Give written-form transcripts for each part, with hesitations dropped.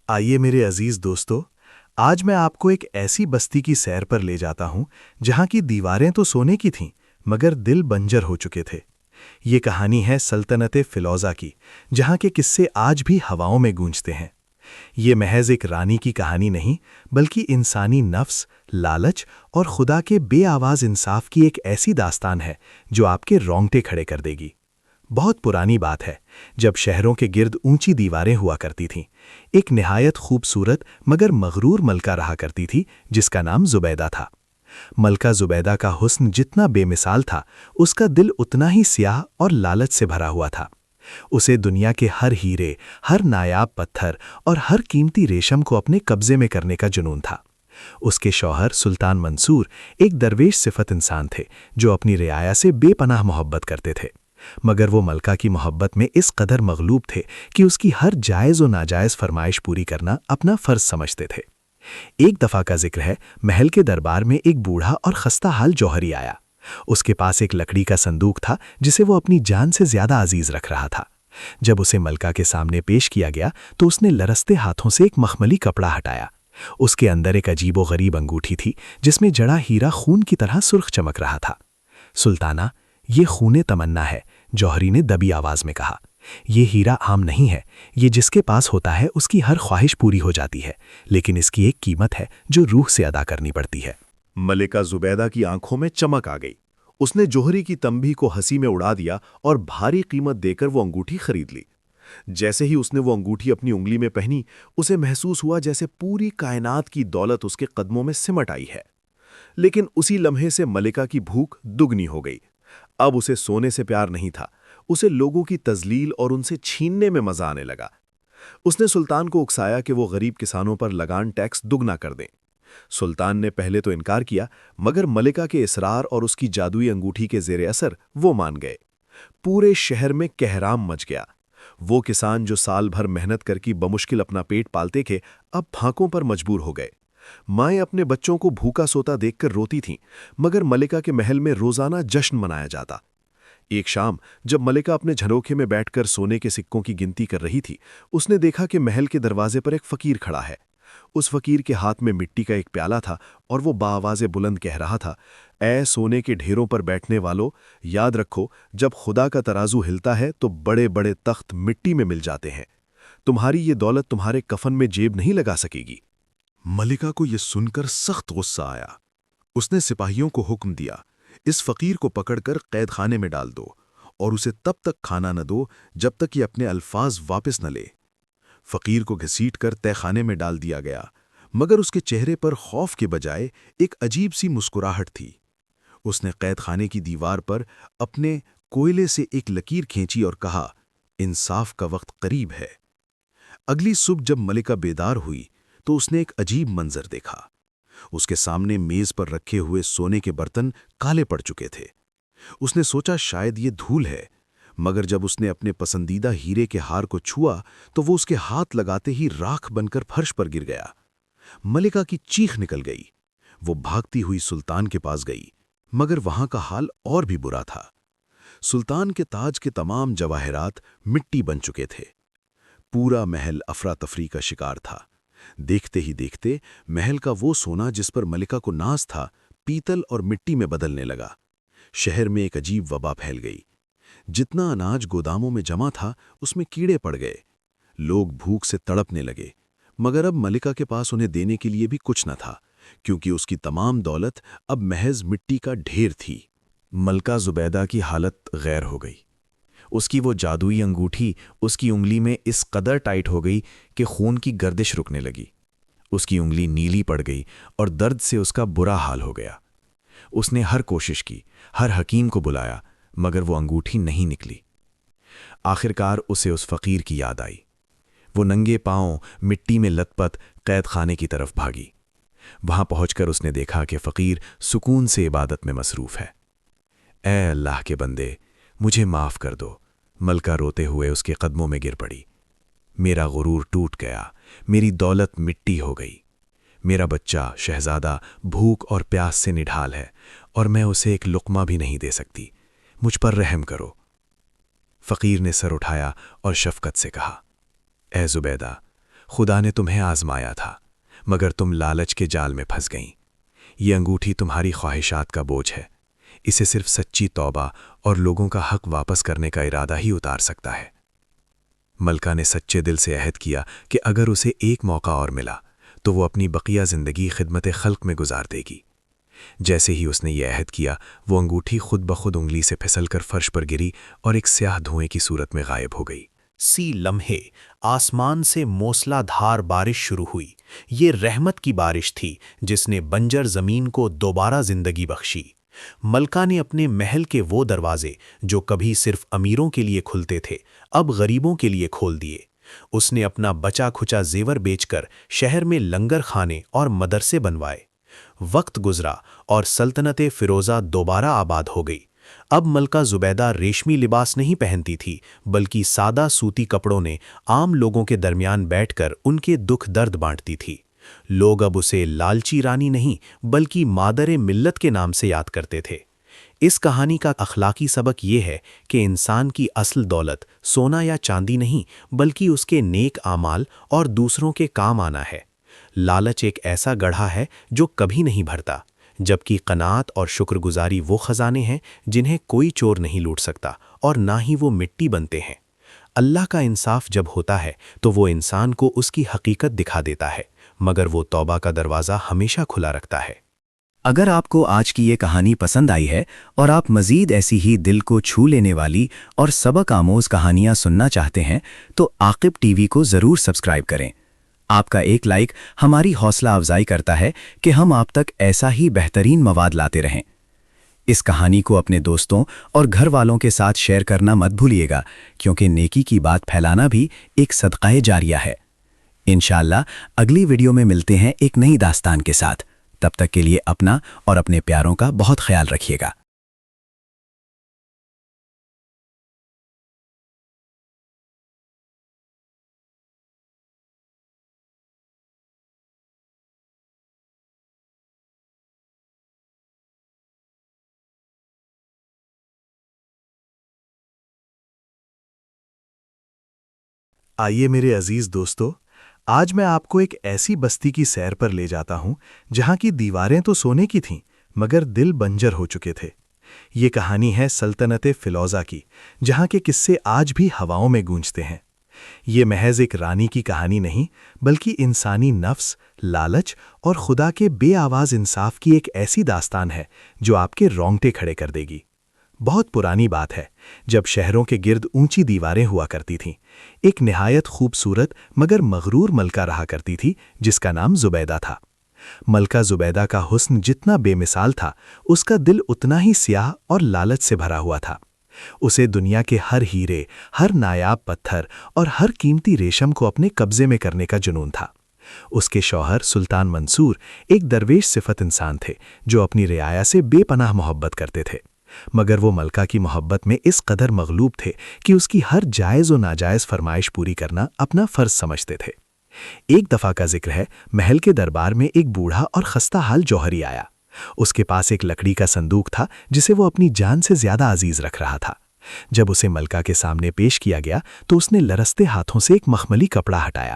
آئیے میرے عزیز دوستو، آج میں آپ کو ایک ایسی بستی کی سیر پر لے جاتا ہوں جہاں کی دیواریں تو سونے کی تھیں مگر دل بنجر ہو چکے تھے۔ یہ کہانی ہے سلطنت فیلوزہ کی، جہاں کے قصے آج بھی ہواؤں میں گونجتے ہیں۔ یہ محض ایک رانی کی کہانی نہیں، بلکہ انسانی نفس، لالچ اور خدا کے بے آواز انصاف کی ایک ایسی داستان ہے جو آپ کے رونگٹے کھڑے کر دے گی۔ بہت پرانی بات ہے، جب شہروں کے گرد اونچی دیواریں ہوا کرتی تھیں، ایک نہایت خوبصورت مگر مغرور ملکہ رہا کرتی تھی جس کا نام زبیدہ تھا۔ ملکہ زبیدہ کا حسن جتنا بے مثال تھا، اس کا دل اتنا ہی سیاہ اور لالچ سے بھرا ہوا تھا۔ اسے دنیا کے ہر ہیرے، ہر نایاب پتھر اور ہر قیمتی ریشم کو اپنے قبضے میں کرنے کا جنون تھا۔ اس کے شوہر سلطان منصور ایک درویش صفت انسان تھے جو اپنی رعایا سے بے پناہ محبت کرتے تھے، مگر وہ ملکہ کی محبت میں اس قدر مغلوب تھے کہ اس کی ہر جائز و ناجائز فرمائش پوری کرنا اپنا فرض سمجھتے تھے۔ ایک دفعہ کا ذکر ہے، محل کے دربار میں ایک بوڑھا اور خستہ حال جوہری آیا۔ اس کے پاس ایک لکڑی کا صندوق تھا جسے وہ اپنی جان سے زیادہ عزیز رکھ رہا تھا۔ جب اسے ملکہ کے سامنے پیش کیا گیا تو اس نے لرزتے ہاتھوں سے ایک مخملی کپڑا ہٹایا۔ اس کے اندر ایک عجیب و غریب انگوٹھی تھی جس میں جڑا ہیرا خون کی طرح سرخ چمک رہا تھا۔ سلطانہ، یہ خون تمنا ہے، جوہری نے دبی آواز میں کہا۔ یہ ہیرا عام نہیں ہے، یہ جس کے پاس ہوتا ہے اس کی ہر خواہش پوری ہو جاتی ہے، لیکن اس کی ایک قیمت ہے جو روح سے ادا کرنی پڑتی ہے۔ ملکہ زبیدہ کی آنکھوں میں چمک آ گئی۔ اس نے جوہری کی تنبیہ کو ہنسی میں اڑا دیا اور بھاری قیمت دے کر وہ انگوٹھی خرید لی۔ جیسے ہی اس نے وہ انگوٹھی اپنی انگلی میں پہنی، اسے محسوس ہوا جیسے پوری کائنات کی دولت اس کے قدموں میں سمٹ آئی ہے۔ لیکن اسی لمحے سے ملکہ کی بھوک دگنی ہو گئی۔ اب اسے سونے سے پیار نہیں تھا، اسے لوگوں کی تذلیل اور ان سے چھیننے میں مزہ آنے لگا۔ اس نے سلطان کو اکسایا کہ وہ غریب کسانوں پر لگان ٹیکس دگنا کر دیں۔ سلطان نے پہلے تو انکار کیا، مگر ملکہ کے اصرار اور اس کی جادوئی انگوٹھی کے زیر اثر وہ مان گئے۔ پورے شہر میں کہرام مچ گیا۔ وہ کسان جو سال بھر محنت کر کے بمشکل اپنا پیٹ پالتے تھے، اب پھانکوں پر مجبور ہو گئے۔ مائیں اپنے بچوں کو بھوکا سوتا دیکھ کر روتی تھیں، مگر ملکہ کے محل میں روزانہ جشن منایا جاتا۔ ایک شام جب ملکہ اپنے جھروکے میں بیٹھ کر سونے کے سکوں کی گنتی کر رہی تھی، اس نے دیکھا کہ محل کے دروازے پر ایک فقیر کھڑا ہے۔ اس فقیر کے ہاتھ میں مٹی کا ایک پیالہ تھا اور وہ بآواز بلند کہہ رہا تھا، اے سونے کے ڈھیروں پر بیٹھنے والو، یاد رکھو جب خدا کا ترازو ہلتا ہے تو بڑے بڑے تخت مٹی میں مل جاتے ہیں۔ تمہاری یہ دولت تمہارے کفن میں جیب نہیں لگا سکے گی۔ ملکہ کو یہ سن کر سخت غصہ آیا۔ اس نے سپاہیوں کو حکم دیا، اس فقیر کو پکڑ کر قید خانے میں ڈال دو اور اسے تب تک کھانا نہ دو جب تک یہ اپنے الفاظ واپس نہ لے۔ فقیر کو گھسیٹ کر تہہ خانے میں ڈال دیا گیا، مگر اس کے چہرے پر خوف کے بجائے ایک عجیب سی مسکراہٹ تھی۔ اس نے قید خانے کی دیوار پر اپنے کوئلے سے ایک لکیر کھینچی اور کہا، انصاف کا وقت قریب ہے۔ اگلی صبح جب ملکہ بیدار ہوئی تو اس نے ایک عجیب منظر دیکھا۔ اس کے سامنے میز پر رکھے ہوئے سونے کے برتن کالے پڑ چکے تھے۔ اس نے سوچا شاید یہ دھول ہے، مگر جب اس نے اپنے پسندیدہ ہیرے کے ہار کو چھوا تو وہ اس کے ہاتھ لگاتے ہی راکھ بن کر فرش پر گر گیا۔ ملکہ کی چیخ نکل گئی۔ وہ بھاگتی ہوئی سلطان کے پاس گئی، مگر وہاں کا حال اور بھی برا تھا۔ سلطان کے تاج کے تمام جواہرات مٹی بن چکے تھے۔ پورا محل افراتفری کا شکار تھا۔ دیکھتے ہی دیکھتے محل کا وہ سونا جس پر ملکہ کو ناز تھا، پیتل اور مٹی میں بدلنے لگا۔ شہر میں ایک عجیب وبا پھیل گئی۔ جتنا اناج گوداموں میں جمع تھا اس میں کیڑے پڑ گئے۔ لوگ بھوک سے تڑپنے لگے، مگر اب ملکہ کے پاس انہیں دینے کے لیے بھی کچھ نہ تھا، کیونکہ اس کی تمام دولت اب محض مٹی کا ڈھیر تھی۔ ملکہ زبیدہ کی حالت غیر ہو گئی۔ اس کی وہ جادوئی انگوٹھی اس کی انگلی میں اس قدر ٹائٹ ہو گئی کہ خون کی گردش رکنے لگی۔ اس کی انگلی نیلی پڑ گئی اور درد سے اس کا برا حال ہو گیا۔ اس نے ہر کوشش کی، ہر حکیم کو بلایا، مگر وہ انگوٹھی نہیں نکلی۔ آخرکار اسے اس فقیر کی یاد آئی۔ وہ ننگے پاؤں مٹی میں لت پت قید خانے کی طرف بھاگی۔ وہاں پہنچ کر اس نے دیکھا کہ فقیر سکون سے عبادت میں مصروف ہے۔ اے اللہ کے بندے، مجھے معاف کر دو۔ ملکہ روتے ہوئے اس کے قدموں میں گر پڑی۔ میرا غرور ٹوٹ گیا، میری دولت مٹی ہو گئی۔ میرا بچہ شہزادہ بھوک اور پیاس سے نڈھال ہے اور میں اسے ایک لقمہ بھی نہیں دے سکتی، مجھ پر رحم کرو۔ فقیر نے سر اٹھایا اور شفقت سے کہا، اے زبیدہ، خدا نے تمہیں آزمایا تھا مگر تم لالچ کے جال میں پھنس گئیں۔ یہ انگوٹھی تمہاری خواہشات کا بوجھ ہے، اسے صرف سچی توبہ اور لوگوں کا حق واپس کرنے کا ارادہ ہی اتار سکتا ہے۔ ملکہ نے سچے دل سے عہد کیا کہ اگر اسے ایک موقع اور ملا تو وہ اپنی بقیہ زندگی خدمت خلق میں گزار دے گی۔ جیسے ہی اس نے یہ عہد کیا، وہ انگوٹھی خود بخود انگلی سے پھسل کر فرش پر گری اور ایک سیاہ دھوئیں کی صورت میں غائب ہو گئی۔ سی لمحے آسمان سے موسلا دھار بارش شروع ہوئی۔ یہ رحمت کی بارش تھی جس نے بنجر زمین کو دوبارہ زندگی بخشی۔ ملکہ نے اپنے محل کے وہ دروازے جو کبھی صرف امیروں کے لیے کھلتے تھے، اب غریبوں کے لیے کھول دیے۔ اس نے اپنا بچا کھچا زیور بیچ کر شہر میں لنگر خانے اور مدرسے بنوائے۔ وقت گزرا اور سلطنت فیروزہ دوبارہ آباد ہو گئی۔ اب ملکہ زبیدہ ریشمی لباس نہیں پہنتی تھی، بلکہ سادہ سوتی کپڑوں نے عام لوگوں کے درمیان بیٹھ کر ان کے دکھ درد بانٹتی تھی۔ لوگ اب اسے لالچی رانی نہیں بلکہ مادر ملت کے نام سے یاد کرتے تھے۔ اس کہانی کا اخلاقی سبق یہ ہے کہ انسان کی اصل دولت سونا یا چاندی نہیں بلکہ اس کے نیک اعمال اور دوسروں کے کام آنا ہے۔ لالچ ایک ایسا گڑھا ہے جو کبھی نہیں بھرتا، جبکہ قناعت اور شکر گزاری وہ خزانے ہیں جنہیں کوئی چور نہیں لوٹ سکتا اور نہ ہی وہ مٹی بنتے ہیں۔ اللہ کا انصاف جب ہوتا ہے تو وہ انسان کو اس کی حقیقت دکھا دیتا ہے، مگر وہ توبہ کا دروازہ ہمیشہ کھلا رکھتا ہے۔ اگر آپ کو آج کی یہ کہانی پسند آئی ہے اور آپ مزید ایسی ہی دل کو چھو لینے والی اور سبق آموز کہانیاں سننا چاہتے ہیں تو عاقب ٹی وی کو ضرور سبسکرائب کریں۔ آپ کا ایک لائک ہماری حوصلہ افزائی کرتا ہے کہ ہم آپ تک ایسا ہی بہترین مواد لاتے رہیں۔ اس کہانی کو اپنے دوستوں اور گھر والوں کے ساتھ شیئر کرنا مت بھولیے گا، کیونکہ نیکی کی بات پھیلانا بھی ایک صدقہ جاریہ ہے۔ انشاءاللہ اگلی ویڈیو میں ملتے ہیں ایک نئی داستان کے ساتھ۔ تب تک کے لیے اپنا اور اپنے پیاروں کا بہت خیال رکھیے گا۔ آئیے میرے عزیز دوستو، آج میں آپ کو ایک ایسی بستی کی سیر پر لے جاتا ہوں جہاں کی دیواریں تو سونے کی تھیں مگر دل بنجر ہو چکے تھے۔ یہ کہانی ہے سلطنت فیروزہ کی، جہاں کے قصے آج بھی ہواؤں میں گونجتے ہیں۔ یہ محض ایک رانی کی کہانی نہیں بلکہ انسانی نفس، لالچ اور خدا کے بے آواز انصاف کی ایک ایسی داستان ہے جو آپ کے رونگٹے کھڑے کر دے گی۔ بہت پرانی بات ہے، جب شہروں کے گرد اونچی دیواریں ہوا کرتی تھیں، ایک نہایت خوبصورت مگر مغرور ملکہ رہا کرتی تھی جس کا نام زبیدہ تھا۔ ملکہ زبیدہ کا حسن جتنا بے مثال تھا، اس کا دل اتنا ہی سیاہ اور لالچ سے بھرا ہوا تھا۔ اسے دنیا کے ہر ہیرے، ہر نایاب پتھر اور ہر قیمتی ریشم کو اپنے قبضے میں کرنے کا جنون تھا۔ اس کے شوہر سلطان منصور ایک درویش صفت انسان تھے جو اپنی رعایا سے بے پناہ محبت کرتے تھے، مگر وہ ملکہ کی محبت میں اس قدر مغلوب تھے کہ اس کی ہر جائز و ناجائز فرمائش پوری کرنا اپنا فرض سمجھتے تھے۔ ایک دفعہ کا ذکر ہے، محل کے دربار میں ایک بوڑھا اور خستہ حال جوہری آیا۔ اس کے پاس ایک لکڑی کا صندوق تھا جسے وہ اپنی جان سے زیادہ عزیز رکھ رہا تھا۔ جب اسے ملکہ کے سامنے پیش کیا گیا تو اس نے لرزتے ہاتھوں سے ایک مخملی کپڑا ہٹایا۔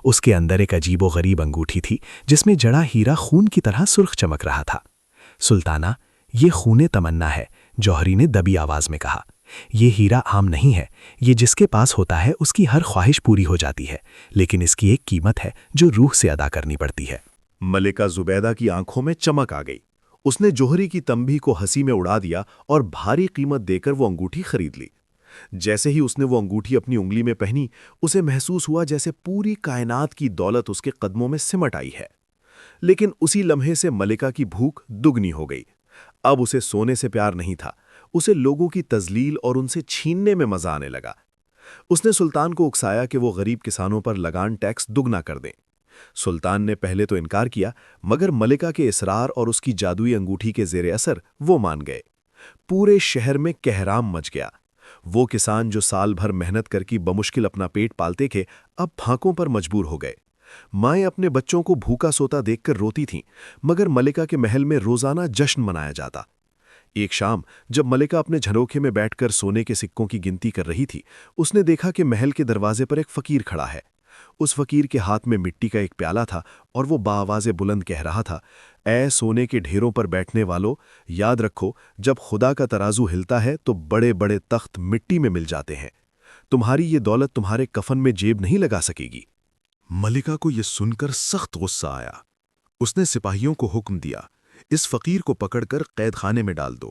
اس کے اندر ایک عجیب و غریب انگوٹھی تھی جس میں جڑا ہیرا خون کی طرح سرخ چمک رہا تھا۔ سلطانہ، یہ خون تمنا ہے، جوہری نے دبی آواز میں کہا۔ یہ ہیرا عام نہیں ہے، یہ جس کے پاس ہوتا ہے اس کی ہر خواہش پوری ہو جاتی ہے، لیکن اس کی ایک قیمت ہے جو روح سے ادا کرنی پڑتی ہے۔ ملکہ زبیدہ کی آنکھوں میں چمک آ گئی۔ اس نے جوہری کی تنبیہ کو ہنسی میں اڑا دیا اور بھاری قیمت دے کر وہ انگوٹھی خرید لی۔ جیسے ہی اس نے وہ انگوٹھی اپنی انگلی میں پہنی، اسے محسوس ہوا جیسے پوری کائنات کی دولت اس کے قدموں میں سمٹ آئی ہے۔ لیکن اسی لمحے سے ملکہ کی بھوک دگنی ہو گئی۔ اب اسے سونے سے پیار نہیں تھا، اسے لوگوں کی تذلیل اور ان سے چھیننے میں مزہ آنے لگا۔ اس نے سلطان کو اکسایا کہ وہ غریب کسانوں پر لگان ٹیکس دگنا کر دیں۔ سلطان نے پہلے تو انکار کیا، مگر ملکہ کے اصرار اور اس کی جادوئی انگوٹھی کے زیر اثر وہ مان گئے۔ پورے شہر میں کہرام مچ گیا۔ وہ کسان جو سال بھر محنت کر کے بمشکل اپنا پیٹ پالتے تھے، اب پھانکوں پر مجبور ہو گئے۔ مائیں اپنے بچوں کو بھوکا سوتا دیکھ کر روتی تھیں، مگر ملکہ کے محل میں روزانہ جشن منایا جاتا۔ ایک شام جب ملکہ اپنے جھروکے میں بیٹھ کر سونے کے سکوں کی گنتی کر رہی تھی، اس نے دیکھا کہ محل کے دروازے پر ایک فقیر کھڑا ہے۔ اس فقیر کے ہاتھ میں مٹی کا ایک پیالہ تھا اور وہ باآواز بلند کہہ رہا تھا، اے سونے کے ڈھیروں پر بیٹھنے والو، یاد رکھو جب خدا کا ترازو ہلتا ہے تو بڑے بڑے تخت مٹی میں مل جاتے ہیں۔ تمہاری یہ دولت تمہارے کفن میں جیب نہیں لگا سکے گی۔ ملکہ کو یہ سن کر سخت غصہ آیا۔ اس نے سپاہیوں کو حکم دیا، اس فقیر کو پکڑ کر قید خانے میں ڈال دو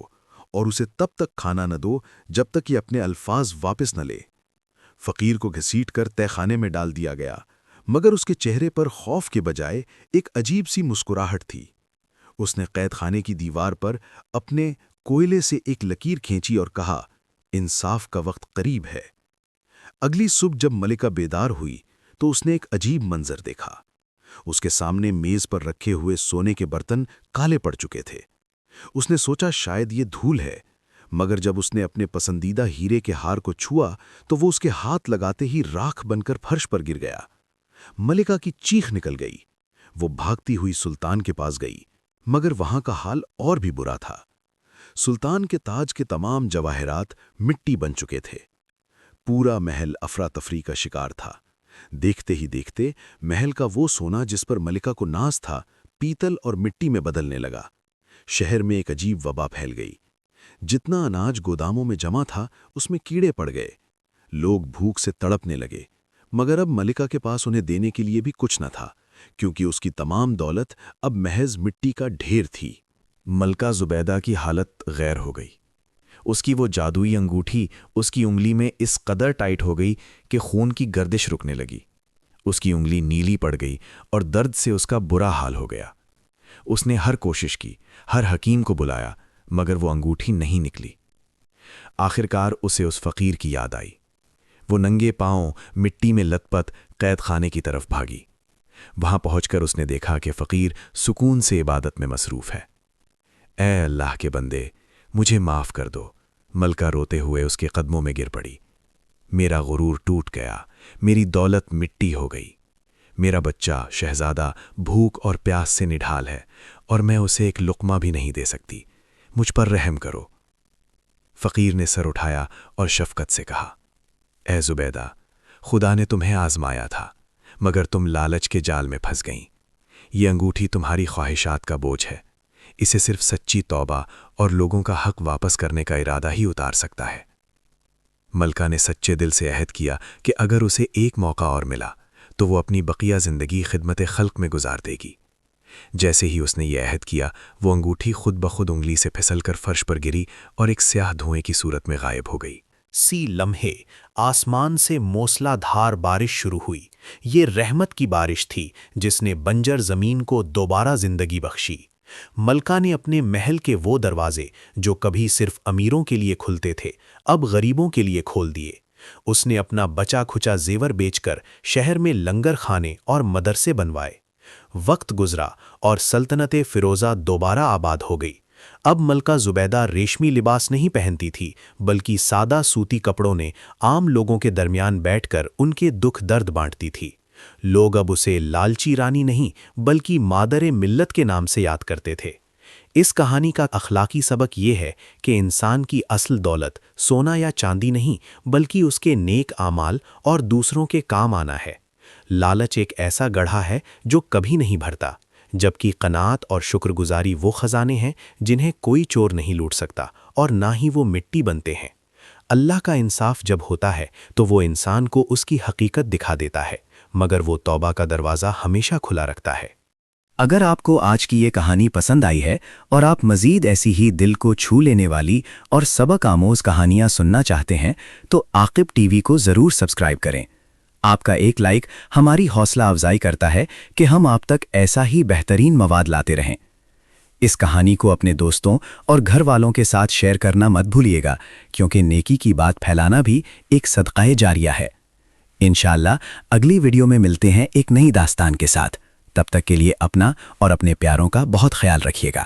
اور اسے تب تک کھانا نہ دو جب تک یہ اپنے الفاظ واپس نہ لے۔ فقیر کو گھسیٹ کر تہ خانے میں ڈال دیا گیا، مگر اس کے چہرے پر خوف کے بجائے ایک عجیب سی مسکراہٹ تھی۔ اس نے قید خانے کی دیوار پر اپنے کوئلے سے ایک لکیر کھینچی اور کہا، انصاف کا وقت قریب ہے۔ اگلی صبح جب ملکہ بیدار ہوئی تو اس نے ایک عجیب منظر دیکھا۔ اس کے سامنے میز پر رکھے ہوئے سونے کے برتن کالے پڑ چکے تھے۔ اس نے سوچا شاید یہ دھول ہے، مگر جب اس نے اپنے پسندیدہ ہیرے کے ہار کو چھوا تو وہ اس کے ہاتھ لگاتے ہی راکھ بن کر فرش پر گر گیا۔ ملکہ کی چیخ نکل گئی۔ وہ بھاگتی ہوئی سلطان کے پاس گئی، مگر وہاں کا حال اور بھی برا تھا۔ سلطان کے تاج کے تمام جواہرات مٹی بن چکے تھے۔ پورا محل افراتفری کا شکار تھا۔ دیکھتے ہی دیکھتے محل کا وہ سونا جس پر ملکہ کو ناز تھا، پیتل اور مٹی میں بدلنے لگا۔ شہر میں ایک عجیب وبا پھیل گئی۔ جتنا اناج گوداموں میں جمع تھا اس میں کیڑے پڑ گئے۔ لوگ بھوک سے تڑپنے لگے، مگر اب ملکہ کے پاس انہیں دینے کے لیے بھی کچھ نہ تھا، کیونکہ اس کی تمام دولت اب محض مٹی کا ڈھیر تھی۔ ملکہ زبیدہ کی حالت غیر ہو گئی۔ اس کی وہ جادوئی انگوٹھی اس کی انگلی میں اس قدر ٹائٹ ہو گئی کہ خون کی گردش رکنے لگی۔ اس کی انگلی نیلی پڑ گئی اور درد سے اس کا برا حال ہو گیا۔ اس نے ہر کوشش کی، ہر حکیم کو بلایا، مگر وہ انگوٹھی نہیں نکلی۔ آخرکار اسے اس فقیر کی یاد آئی۔ وہ ننگے پاؤں مٹی میں لت پت قید خانے کی طرف بھاگی۔ وہاں پہنچ کر اس نے دیکھا کہ فقیر سکون سے عبادت میں مصروف ہے۔ اے اللہ کے بندے، مجھے معاف کر دو۔ ملکہ روتے ہوئے اس کے قدموں میں گر پڑی۔ میرا غرور ٹوٹ گیا، میری دولت مٹی ہو گئی۔ میرا بچہ شہزادہ بھوک اور پیاس سے نڈھال ہے اور میں اسے ایک لقمہ بھی نہیں دے سکتی، مجھ پر رحم کرو۔ فقیر نے سر اٹھایا اور شفقت سے کہا، اے زبیدہ، خدا نے تمہیں آزمایا تھا، مگر تم لالچ کے جال میں پھنس گئیں۔ یہ انگوٹھی تمہاری خواہشات کا بوجھ ہے، اسے صرف سچی توبہ اور لوگوں کا حق واپس کرنے کا ارادہ ہی اتار سکتا ہے۔ ملکہ نے سچے دل سے عہد کیا کہ اگر اسے ایک موقع اور ملا تو وہ اپنی بقیہ زندگی خدمت خلق میں گزار دے گی۔ جیسے ہی اس نے یہ عہد کیا، وہ انگوٹھی خود بخود انگلی سے پھسل کر فرش پر گری اور ایک سیاہ دھوئیں کی صورت میں غائب ہو گئی۔ سی لمحے آسمان سے موسلا دھار بارش شروع ہوئی۔ یہ رحمت کی بارش تھی جس نے بنجر زمین کو دوبارہ زندگی بخشی۔ ملکہ نے اپنے محل کے وہ دروازے جو کبھی صرف امیروں کے لیے کھلتے تھے، اب غریبوں کے لیے کھول دیے۔ اس نے اپنا بچا کھچا زیور بیچ کر شہر میں لنگر خانے اور مدرسے بنوائے۔ وقت گزرا اور سلطنت فیروزہ دوبارہ آباد ہو گئی۔ اب ملکہ زبیدہ ریشمی لباس نہیں پہنتی تھی، بلکہ سادہ سوتی کپڑوں نے عام لوگوں کے درمیان بیٹھ کر ان کے دکھ درد بانٹتی تھی۔ لوگ اب اسے لالچی رانی نہیں بلکہ مادر ملت کے نام سے یاد کرتے تھے۔ اس کہانی کا اخلاقی سبق یہ ہے کہ انسان کی اصل دولت سونا یا چاندی نہیں بلکہ اس کے نیک اعمال اور دوسروں کے کام آنا ہے۔ لالچ ایک ایسا گڑھا ہے جو کبھی نہیں بھرتا، جبکہ قناعت اور شکر گزاری وہ خزانے ہیں جنہیں کوئی چور نہیں لوٹ سکتا اور نہ ہی وہ مٹی بنتے ہیں۔ اللہ کا انصاف جب ہوتا ہے تو وہ انسان کو اس کی حقیقت دکھا دیتا ہے، مگر وہ توبہ کا دروازہ ہمیشہ کھلا رکھتا ہے۔ اگر آپ کو آج کی یہ کہانی پسند آئی ہے اور آپ مزید ایسی ہی دل کو چھو لینے والی اور سبق آموز کہانیاں سننا چاہتے ہیں تو عاقب ٹی وی کو ضرور سبسکرائب کریں۔ آپ کا ایک لائک ہماری حوصلہ افزائی کرتا ہے کہ ہم آپ تک ایسا ہی بہترین مواد لاتے رہیں۔ اس کہانی کو اپنے دوستوں اور گھر والوں کے ساتھ شیئر کرنا مت بھولیے گا، کیونکہ نیکی کی بات پھیلانا بھی ایک صدقہ جاریہ ہے۔ انشاءاللہ اگلی ویڈیو میں ملتے ہیں ایک نئی داستان کے ساتھ۔ تب تک کے لیے اپنا اور اپنے پیاروں کا بہت خیال رکھیے گا۔